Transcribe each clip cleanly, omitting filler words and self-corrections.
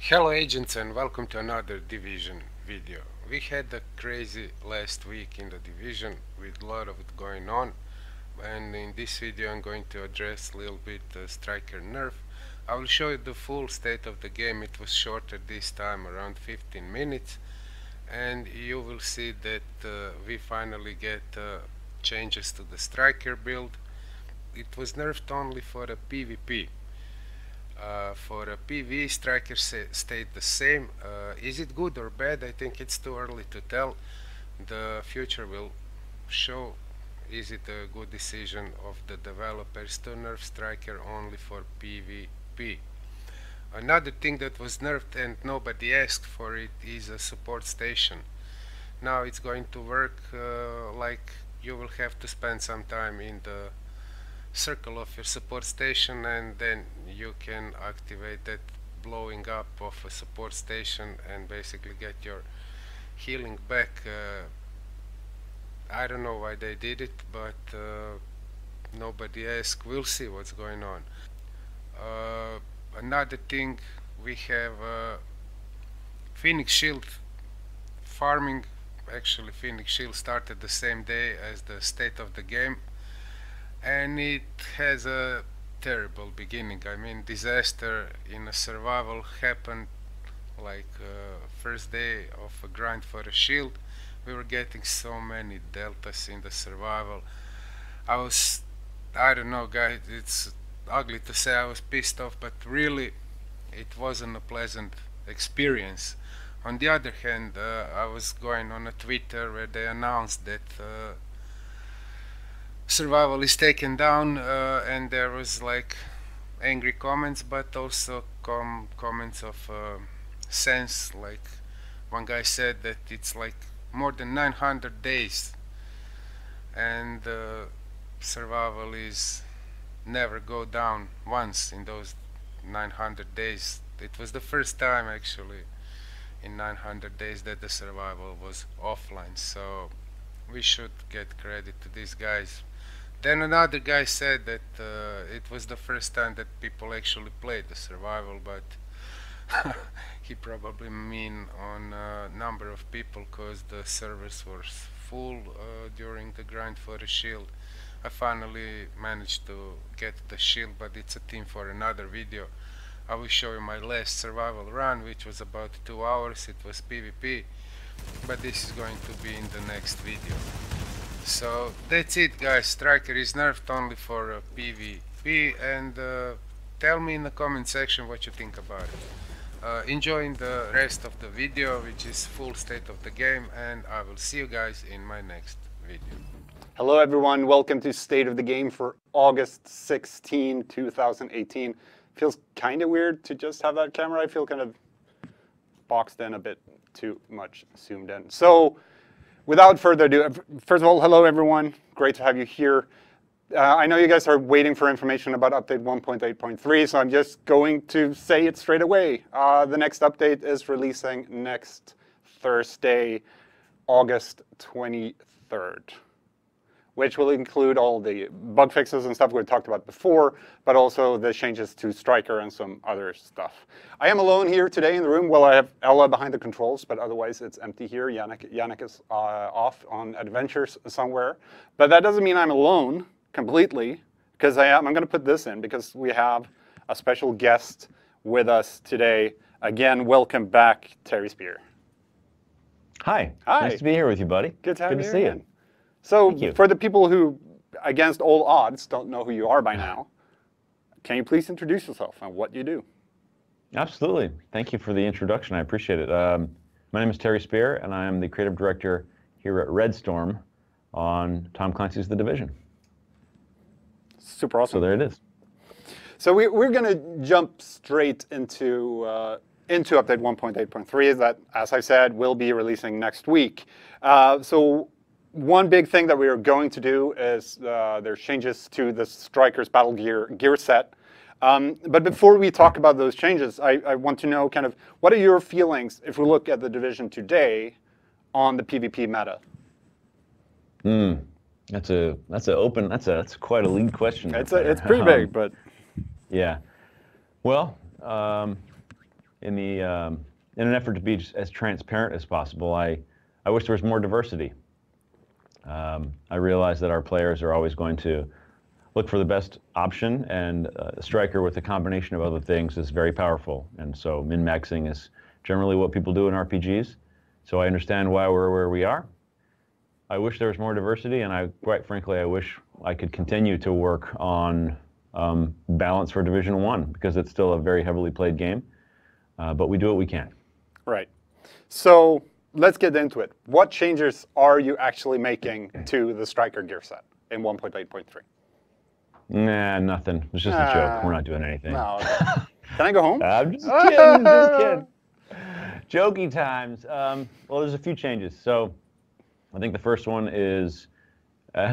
Hello agents and welcome to another Division video. We had a crazy last week in the Division with a lot of it going on, and in this video I'm going to address a little bit Striker Nerf. I will show you the full state of the game. It was shorter this time, around 15 minutes, and you will see that we finally get changes to the Striker build. It was nerfed only for a PvP. For a PV, Striker stayed the same. Is it good or bad? I think it's too early to tell. The future will show is it a good decision of the developers to nerf Striker only for PvP. Another thing that was nerfed and nobody asked for it is a support station. Now it's going to work like you will have to spend some time in the circle of your support station, and then you can activate that blowing up of a support station and basically get your healing back. I don't know why they did it, but nobody asked. We'll see what's going on. Another thing, we have Phoenix Shield farming. Actually, Phoenix Shield started the same day as the state of the game, and it has a terrible beginning. I mean, disaster in a survival happened like first day of a grind for a shield. We were getting so many deltas in the survival. I don't know guys, it's ugly to say I was pissed off, but really it wasn't a pleasant experience. On the other hand, I was going on a Twitter where they announced that survival is taken down, and there was like angry comments, but also comments of sense. Like one guy said that it's like more than 900 days and survival is never go down once in those 900 days. It was the first time actually in 900 days that the survival was offline, so we should get credit to these guys. Then another guy said that it was the first time that people actually played the survival, but he probably mean on number of people, cause the servers were full during the grind for the shield. I finally managed to get the shield, but it's a theme for another video. I will show you my last survival run, which was about 2 hours. It was PvP, but this is going to be in the next video. So that's it guys, Striker is nerfed only for PvP, and tell me in the comment section what you think about it. Enjoying the rest of the video, which is full state of the game, and I will see you guys in my next video. Hello everyone, welcome to State of the Game for August 16, 2018. Feels kind of weird to just have that camera. I feel kind of boxed in a bit too much, zoomed in. So without further ado, first of all, hello everyone. Great to have you here. I know you guys are waiting for information about update 1.8.3, so I'm just going to say it straight away. The next update is releasing next Thursday, August 23rd, which will include all the bug fixes and stuff we've talked about before, but also the changes to Striker and some other stuff. I am alone here today in the room. Well, I have Ella behind the controls, but otherwise it's empty here. Yannick is off on adventures somewhere. But that doesn't mean I'm alone completely, because I'm going to put this in, because we have a special guest with us today. Again, welcome back, Terry Spear. Hi. Hi. Nice to be here with you, buddy. Good to have you see again. you. So for the people who, against all odds, don't know who you are by now, can you please introduce yourself and what you do? Absolutely. Thank you for the introduction. I appreciate it. My name is Terry Spear, and I am the creative director here at Red Storm on Tom Clancy's The Division. Super awesome. So there it is. So we're going to jump straight into update 1.8.3 that, as I said, will be releasing next week. So one big thing that we are going to do is there's changes to the Striker's battle gear set. But before we talk about those changes, I want to know kind of what are your feelings if we look at the Division today on the PvP meta? That's quite a lead question. It's pretty big, but yeah. Well, in an effort to be as transparent as possible, I wish there was more diversity. I realize that our players are always going to look for the best option, and a striker with a combination of other things is very powerful. And so min-maxing is generally what people do in RPGs. So I understand why we're where we are. I wish there was more diversity, and quite frankly, I wish I could continue to work on balance for Division 1, because it's still a very heavily played game, but we do what we can. Right. So let's get into it. What changes are you actually making to the striker gear set in 1.8.3? Nah, nothing. It's just a joke. We're not doing anything. No. Can I go home? I'm just kidding. Just kidding. Jokey times. Well, there's a few changes. So I think the first one has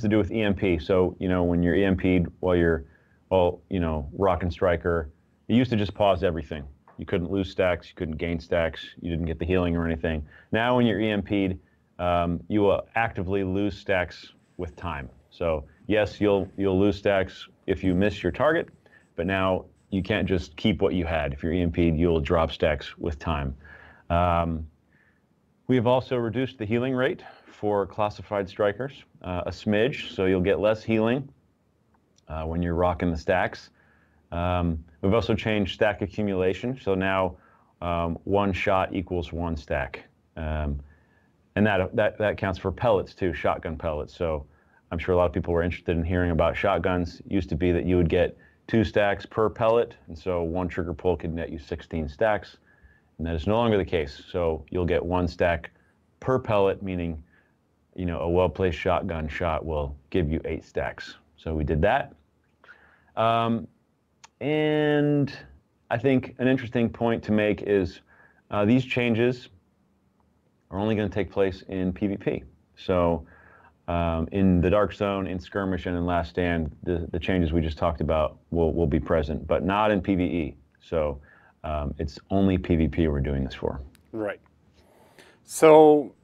to do with EMP. So, when you're EMP'd while you're, rocking striker, you used to just pause everything. You couldn't lose stacks, you couldn't gain stacks, you didn't get the healing or anything. Now when you're EMP'd, you will actively lose stacks with time. So yes, you'll lose stacks if you miss your target, but now you can't just keep what you had. If you're EMP'd, you'll drop stacks with time. We have also reduced the healing rate for classified strikers a smidge, so you'll get less healing when you're rocking the stacks. We've also changed stack accumulation, so now one shot equals one stack. And that counts for pellets too, shotgun pellets. So I'm sure a lot of people were interested in hearing about shotguns. It used to be that you would get 2 stacks per pellet, and so one trigger pull could net you 16 stacks. And that is no longer the case. So you'll get 1 stack per pellet, meaning a well-placed shotgun shot will give you 8 stacks. So we did that. And I think an interesting point to make is these changes are only going to take place in PvP. So in the Dark Zone, in Skirmish, and in Last Stand, the changes we just talked about will be present, but not in PvE. So it's only PvP we're doing this for. Right. So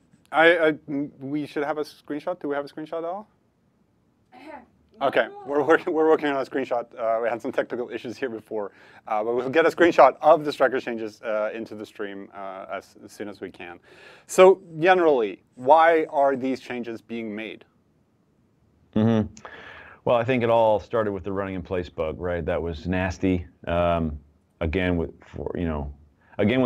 we should have a screenshot. Do we have a screenshot at all? Okay, we're working on a screenshot. We had some technical issues here before, but we'll get a screenshot of the striker changes into the stream as soon as we can. So generally, why are these changes being made? Well, I think it all started with the running in place bug, right? That was nasty. Again, with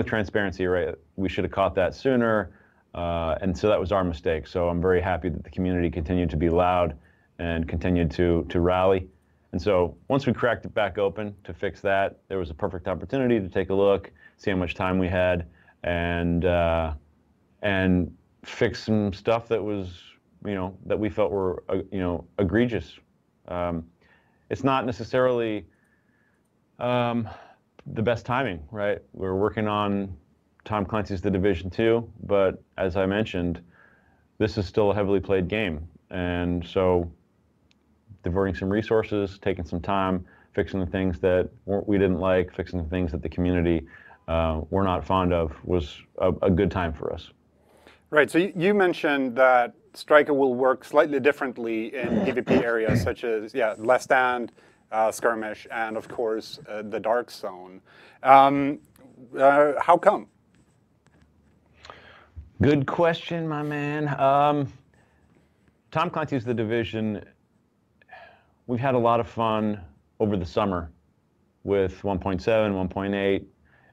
transparency, right? We should have caught that sooner, and so that was our mistake. So I'm very happy that the community continued to be loud and continued to rally. And so once we cracked it back open to fix that, there was a perfect opportunity to take a look, see how much time we had, and fix some stuff that was, that we felt were, egregious. It's not necessarily the best timing, right? We're working on Tom Clancy's The Division 2, but as I mentioned, this is still a heavily played game. And so diverting some resources, taking some time, fixing the things that we didn't like, fixing the things that the community were not fond of was a good time for us. Right, so you mentioned that Striker will work slightly differently in PvP areas such as, Last Stand, Skirmish, and of course the Dark Zone. How come? Good question, my man. Tom Clancy's The Division, we've had a lot of fun over the summer with 1.7,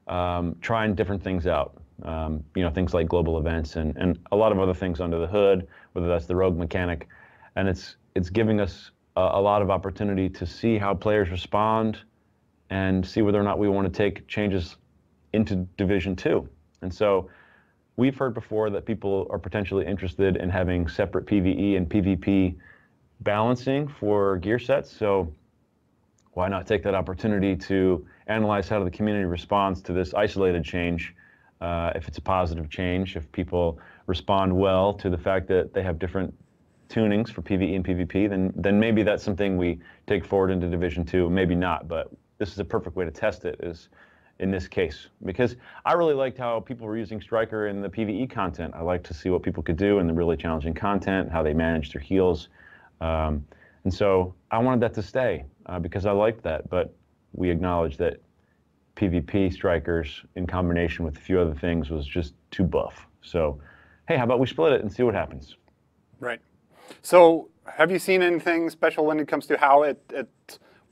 1.8, trying different things out. Things like global events and a lot of other things under the hood, whether that's the rogue mechanic. And it's giving us a lot of opportunity to see how players respond and see whether or not we want to take changes into Division 2. And so we've heard before that people are potentially interested in having separate PvE and PvP balancing for gear sets. So why not take that opportunity to analyze how the community responds to this isolated change? If it's a positive change, if people respond well to the fact that they have different tunings for PvE and PvP, then maybe that's something we take forward into Division 2. Maybe not, but this is a perfect way to test it, is in this case. Because I really liked how people were using Striker in the PvE content. I liked to see what people could do in the really challenging content, how they managed their heals. And so I wanted that to stay because I liked that, but we acknowledge that PvP strikers in combination with a few other things was just too buff. So, hey, how about we split it and see what happens? Right. So have you seen anything special when it comes to how it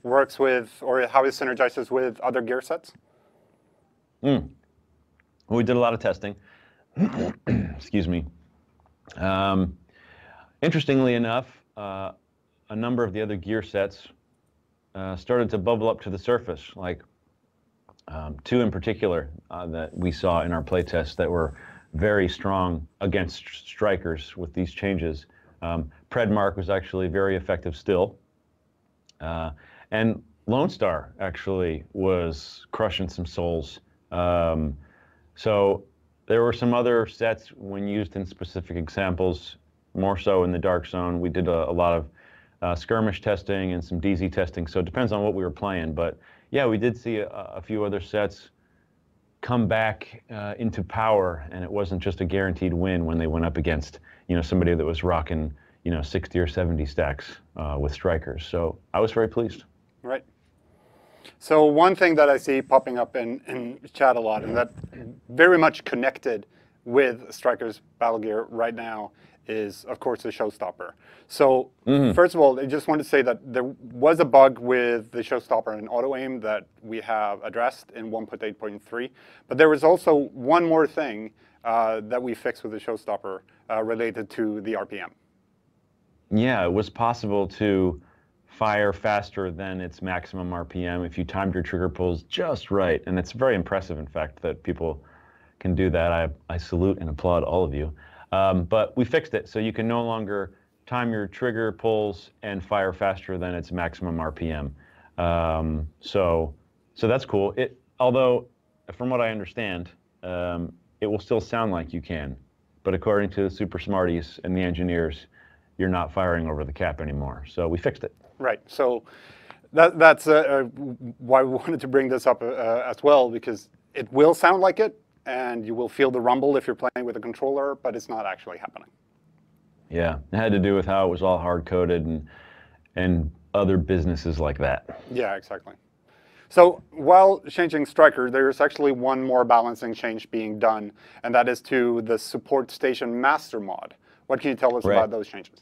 works with, or how it synergizes with other gear sets? Well, we did a lot of testing. Excuse me. Interestingly enough, a number of the other gear sets started to bubble up to the surface, like two in particular that we saw in our playtest that were very strong against strikers with these changes. Predmark was actually very effective still. And Lone Star actually was crushing some souls. So there were some other sets when used in specific examples, more so in the Dark Zone. We did a lot of skirmish testing and some DZ testing, so it depends on what we were playing. But yeah, we did see a few other sets come back into power, and it wasn't just a guaranteed win when they went up against, you know, somebody that was rocking, you know, 60 or 70 stacks with strikers. So I was very pleased. Right. So one thing that I see popping up in chat a lot, and that very much connected with Strikers Battle Gear right now, is of course the Showstopper. So first of all, I just want to say that there was a bug with the Showstopper and auto aim that we have addressed in 1.8.3, but there was also one more thing that we fixed with the Showstopper related to the RPM. Yeah, it was possible to fire faster than its maximum RPM if you timed your trigger pulls just right. And it's very impressive, in fact, that people can do that. I salute and applaud all of you. But we fixed it, so you can no longer time your trigger pulls and fire faster than its maximum RPM. So that's cool. Although, from what I understand, it will still sound like you can. But according to the super smarties and the engineers, you're not firing over the cap anymore. So we fixed it. Right. So that's why we wanted to bring this up as well, because it will sound like it, and you will feel the rumble if you're playing with a controller, but it's not actually happening. Yeah, it had to do with how it was all hard-coded and other businesses like that. Yeah, exactly. So while changing Striker, there's actually one more balancing change being done, and that is to the Support Station Master mod. What can you tell us about those changes?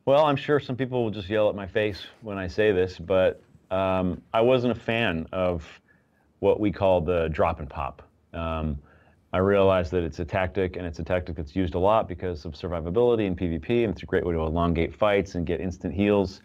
Well, I'm sure some people will just yell at my face when I say this, but I wasn't a fan of what we call the drop and pop. I realize that it's a tactic, and it's a tactic that's used a lot because of survivability in PvP, and it's a great way to elongate fights and get instant heals.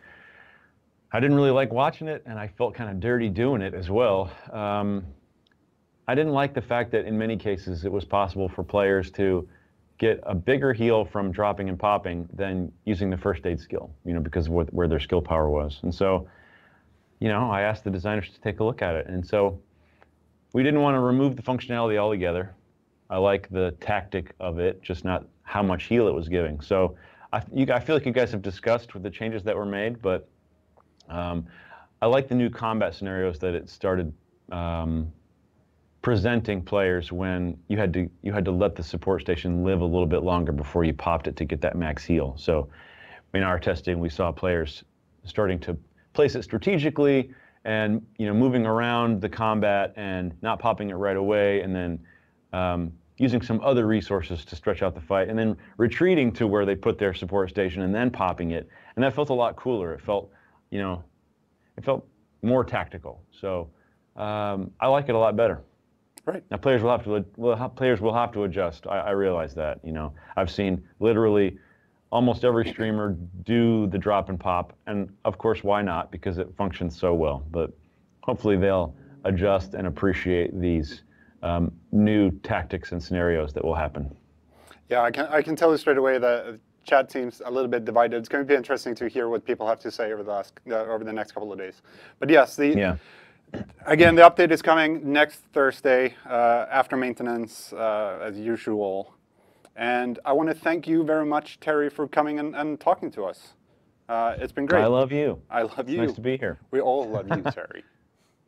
I didn't really like watching it, and I felt kind of dirty doing it as well. I didn't like the fact that in many cases it was possible for players to get a bigger heal from dropping and popping than using the first aid skill, you know, because of where their skill power was. And so, you know, I asked the designers to take a look at it. And so we didn't want to remove the functionality altogether. I like the tactic of it, just not how much heal it was giving. So I feel like you guys have discussed with the changes that were made, but I like the new combat scenarios that it started presenting players when you had to let the support station live a little bit longer before you popped it to get that max heal. So in our testing, we saw players starting to place it strategically and, you know, moving around the combat and not popping it right away, and then using some other resources to stretch out the fight, and then retreating to where they put their support station and then popping it. And that felt a lot cooler. It felt, you know, it felt more tactical. So I like it a lot better. Right. Now players will have to adjust. I realize that. You know, I've seen literally almost every streamer do the drop and pop, and of course, why not? Because it functions so well. But hopefully, they'll adjust and appreciate these new tactics and scenarios that will happen. Yeah, I can tell you straight away that the chat seems a little bit divided. It's going to be interesting to hear what people have to say over the next couple of days. But yes, again, the update is coming next Thursday after maintenance, as usual. And I want to thank you very much, Terry, for coming and talking to us. It's been great. I love you. I love you. It's nice to be here. We all love you, Terry.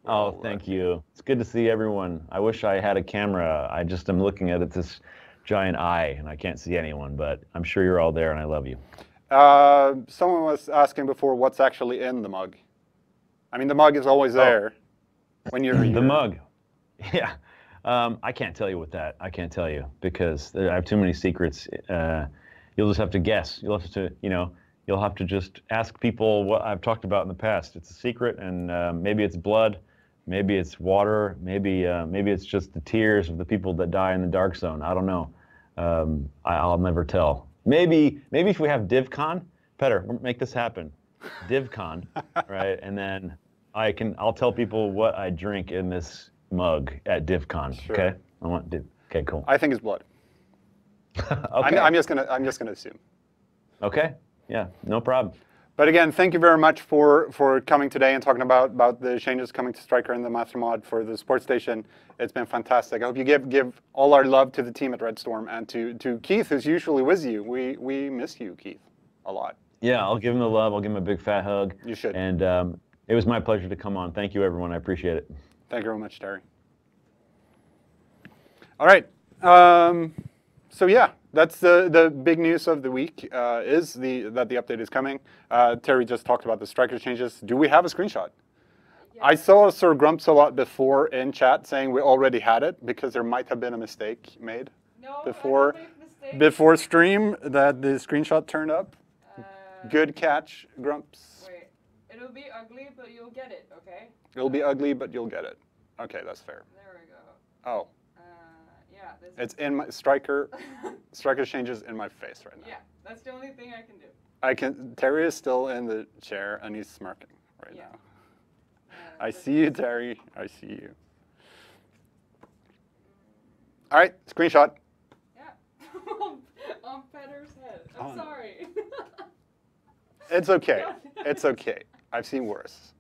Oh, thank you. It's good to see everyone. I wish I had a camera. I just am looking at this giant eye, and I can't see anyone, but I'm sure you're all there, and I love you. Someone was asking before what's actually in the mug. I mean, the mug is always there. when you're The here? mug. Yeah. I can't tell you what that. I can't tell you because I have too many secrets. You'll just have to guess. You'll have to, you'll have to just ask people what I've talked about in the past. It's a secret, and maybe it's blood, maybe it's water, maybe it's just the tears of the people that die in the dark zone. I don't know. I'll never tell. Maybe if we have DivCon, Petter, make this happen. DivCon, right? And then I'll tell people what I drink in this mug at DivCon. Sure. Okay, I want Div. Okay, cool. I think it's blood. Okay. I'm just gonna assume. Okay. Yeah, no problem. But again, thank you very much for coming today and talking about the changes coming to Striker and the Master Mod for the Sports Station. It's been fantastic. I hope you give all our love to the team at Red Storm and to Keith, who's usually with you. We miss you, Keith, a lot. Yeah, I'll give him the love. I'll give him a big fat hug. You should. And it was my pleasure to come on. Thank you, everyone. I appreciate it. Thank you very much, Terry. All right. So yeah, that's the big news of the week, is that the update is coming. Terry just talked about the Striker changes. Do we have a screenshot? Yeah. I saw Sir Grumps a lot before in chat saying we already had it because there might have been a mistake made before stream that the screenshot turned up. Good catch, Grumps. Wait, it'll be ugly, but you'll get it, okay? It'll be ugly, but you'll get it. Okay, that's fair. There we go. Oh. Yeah. It's in my Striker. Striker changes in my face right now. Yeah, that's the only thing I can do. Terry is still in the chair and he's smirking right now. I see you, Terry. I see you. All right, screenshot. Yeah. On Petter's head. I'm sorry. It's okay. It's okay. I've seen worse.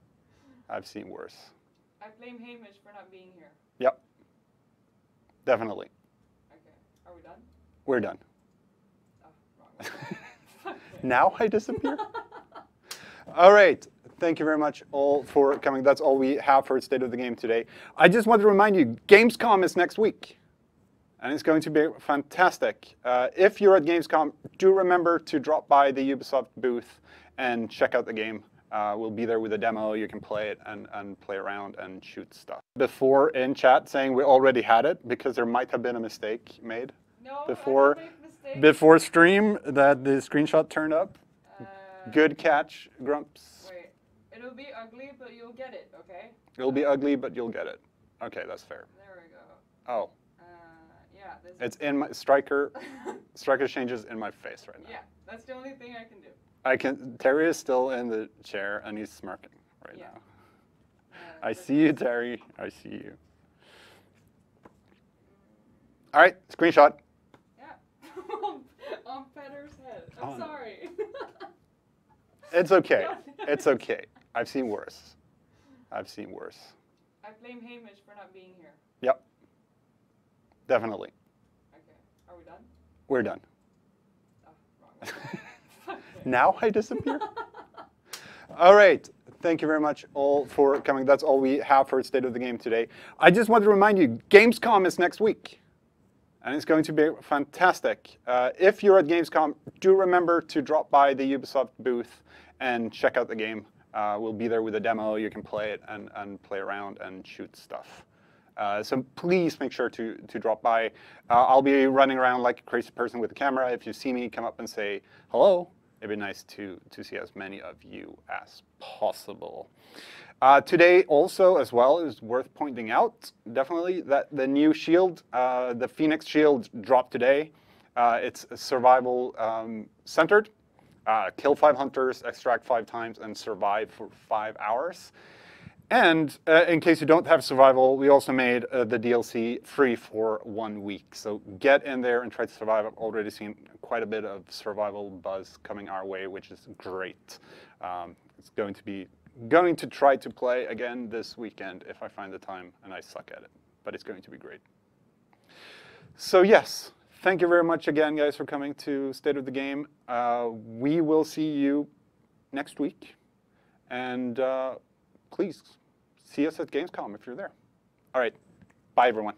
I've seen worse. I blame Hamish for not being here. Yep. Definitely. Okay. Are we done? We're done. Oh, wrong one. Now I disappear? All right. Thank you very much all for coming. That's all we have for State of the Game today. I just want to remind you, Gamescom is next week. And it's going to be fantastic. If you're at Gamescom, do remember to drop by the Ubisoft booth and check out the game. We'll be there with a demo. You can play it and play around and shoot stuff. Before in chat saying we already had it because there might have been a mistake made before stream that the screenshot turned up. Good catch, Grumps. Wait, it'll be ugly, but you'll get it, okay? It'll be ugly, but you'll get it. Okay, that's fair. There we go. Oh. Yeah. It's in my Striker. Striker changes in my face right now. Yeah, that's the only thing I can do. Terry is still in the chair and he's smirking right now. I see you, Terry. I see you. All right, screenshot. Yeah. On Petter's head. I'm sorry. It's okay. It's okay. I've seen worse. I've seen worse. I blame Hamish for not being here. Yep. Definitely. Okay. Are we done? We're done. Oh, wrong one. Now I disappear? All right. Thank you very much all for coming. That's all we have for State of the Game today. I just want to remind you, Gamescom is next week. And it's going to be fantastic. If you're at Gamescom, do remember to drop by the Ubisoft booth and check out the game. We'll be there with a demo. You can play it and play around and shoot stuff. So please make sure to drop by. I'll be running around like a crazy person with a camera. If you see me, come up and say hello. It'd be nice to see as many of you as possible. Today also, as well, is worth pointing out, definitely, that the new shield, the Phoenix shield, dropped today. It's survival centered. Kill 5 hunters, extract 5 times, and survive for 5 hours. And in case you don't have survival, we also made the DLC free for 1 week. So get in there and try to survive. I've already seen quite a bit of survival buzz coming our way, which is great. It's going to try to play again this weekend if I find the time, and I suck at it. But it's going to be great. So yes, thank you very much again, guys, for coming to State of the Game. We will see you next week. And please see us at Gamescom if you're there. All right. Bye, everyone.